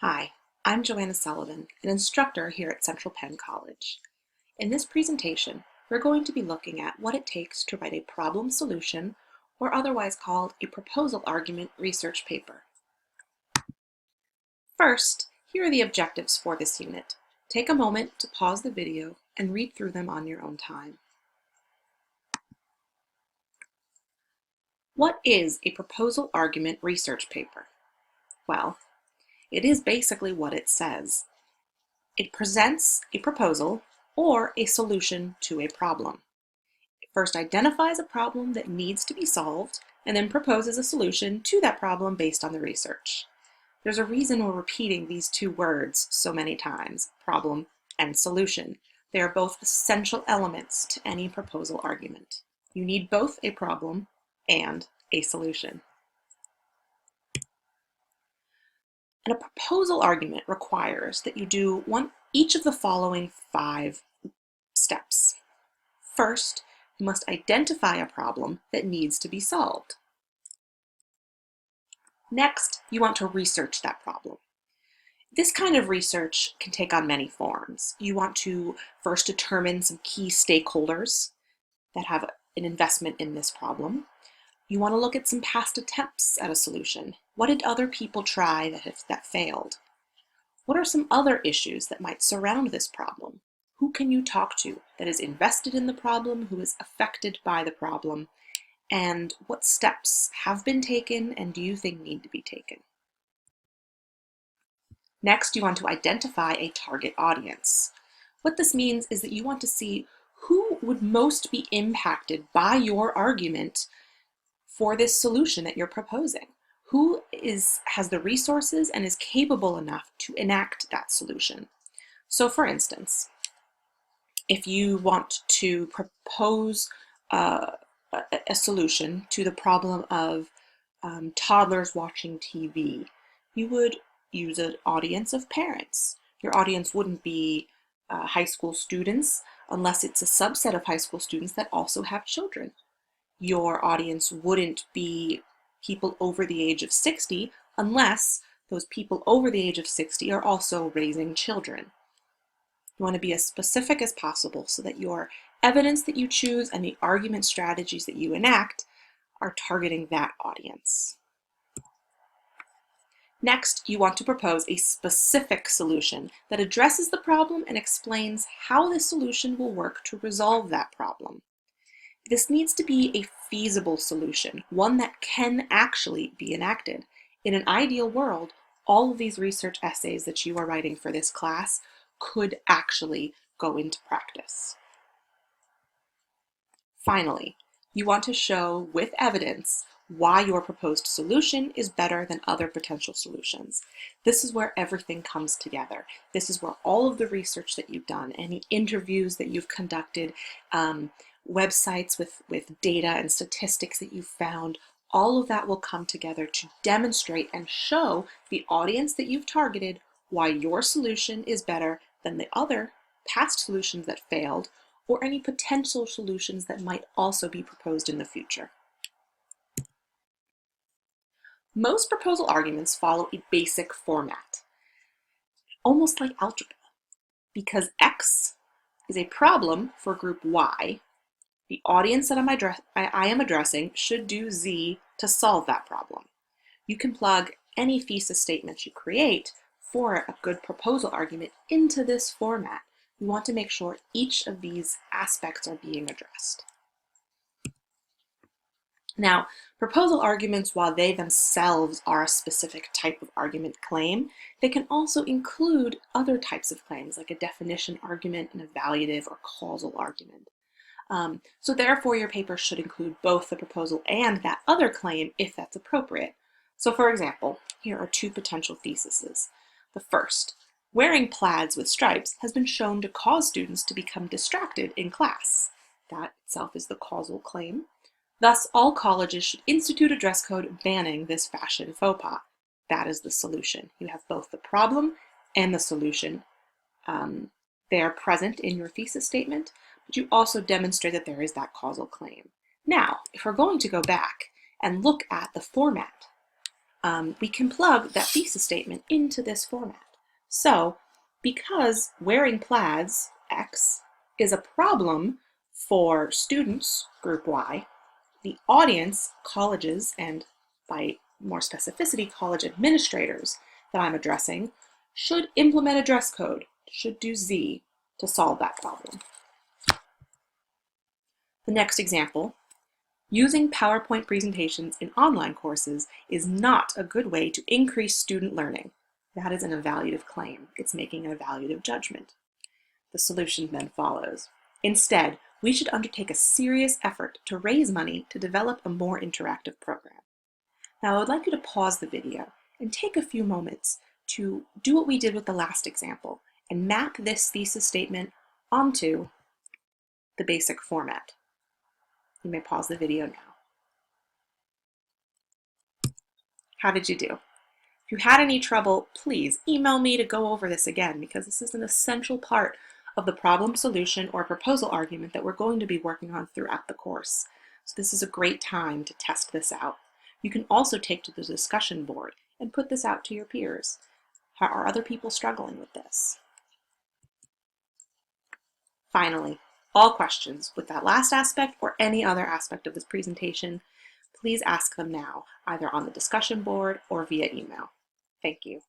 Hi, I'm Joanna Sullivan, an instructor here at Central Penn College. In this presentation, we're going to be looking at what it takes to write a problem solution, or otherwise called a proposal argument research paper. First, here are the objectives for this unit. Take a moment to pause the video and read through them on your own time. What is a proposal argument research paper? Well, it is basically what it says. It presents a proposal or a solution to a problem. It first identifies a problem that needs to be solved and then proposes a solution to that problem based on the research. There's a reason we're repeating these two words so many times, problem and solution. They are both essential elements to any proposal argument. You need both a problem and a solution. And a proposal argument requires that you do each of the following 5 steps. First, you must identify a problem that needs to be solved. Next, you want to research that problem. This kind of research can take on many forms. You want to first determine some key stakeholders that have an investment in this problem. You want to look at some past attempts at a solution. What did other people try that failed? What are some other issues that might surround this problem? Who can you talk to that is invested in the problem, who is affected by the problem, and what steps have been taken and do you think need to be taken? Next, you want to identify a target audience. What this means is that you want to see who would most be impacted by your argument for this solution that you're proposing. Who has the resources and is capable enough to enact that solution? So for instance, if you want to propose a solution to the problem of toddlers watching TV, you would use an audience of parents. Your audience wouldn't be high school students unless it's a subset of high school students that also have children. Your audience wouldn't be people over the age of 60 unless those people over the age of 60 are also raising children. You want to be as specific as possible so that your evidence that you choose and the argument strategies that you enact are targeting that audience. Next, you want to propose a specific solution that addresses the problem and explains how this solution will work to resolve that problem. This needs to be a feasible solution, one that can actually be enacted. In an ideal world, all of these research essays that you are writing for this class could actually go into practice. Finally, you want to show with evidence why your proposed solution is better than other potential solutions. This is where everything comes together. This is where all of the research that you've done, any interviews that you've conducted, websites with data and statistics that you've found, all of that will come together to demonstrate and show the audience that you've targeted why your solution is better than the other past solutions that failed, or any potential solutions that might also be proposed in the future. Most proposal arguments follow a basic format, almost like algebra, because X is a problem for group Y. The audience that I am addressing should do Z to solve that problem. You can plug any thesis statement you create for a good proposal argument into this format. You want to make sure each of these aspects are being addressed. Now, proposal arguments, while they themselves are a specific type of argument claim, they can also include other types of claims, like a definition argument, an evaluative or causal argument. So therefore, your paper should include both the proposal and that other claim if that's appropriate. So for example, here are 2 potential theses. The first, wearing plaids with stripes has been shown to cause students to become distracted in class. That itself is the causal claim. Thus, all colleges should institute a dress code banning this fashion faux pas. That is the solution. You have both the problem and the solution. They are present in your thesis statement, but you also demonstrate that there is that causal claim. Now, if we're going to go back and look at the format, we can plug that thesis statement into this format. So, because wearing plaids, X, is a problem for students, group Y, the audience, colleges, and by more specificity, college administrators that I'm addressing, should implement a dress code, should do Z to solve that problem. The next example, using PowerPoint presentations in online courses is not a good way to increase student learning. That is an evaluative claim. It's making an evaluative judgment. The solution then follows. Instead, we should undertake a serious effort to raise money to develop a more interactive program. Now, I would like you to pause the video and take a few moments to do what we did with the last example and map this thesis statement onto the basic format. You may pause the video now. How did you do? If you had any trouble, please email me to go over this again, because this is an essential part of the problem solution or proposal argument that we're going to be working on throughout the course. So this is a great time to test this out. You can also take to the discussion board and put this out to your peers. How are other people struggling with this? Finally, all questions with that last aspect or any other aspect of this presentation, please ask them now, either on the discussion board or via email. Thank you.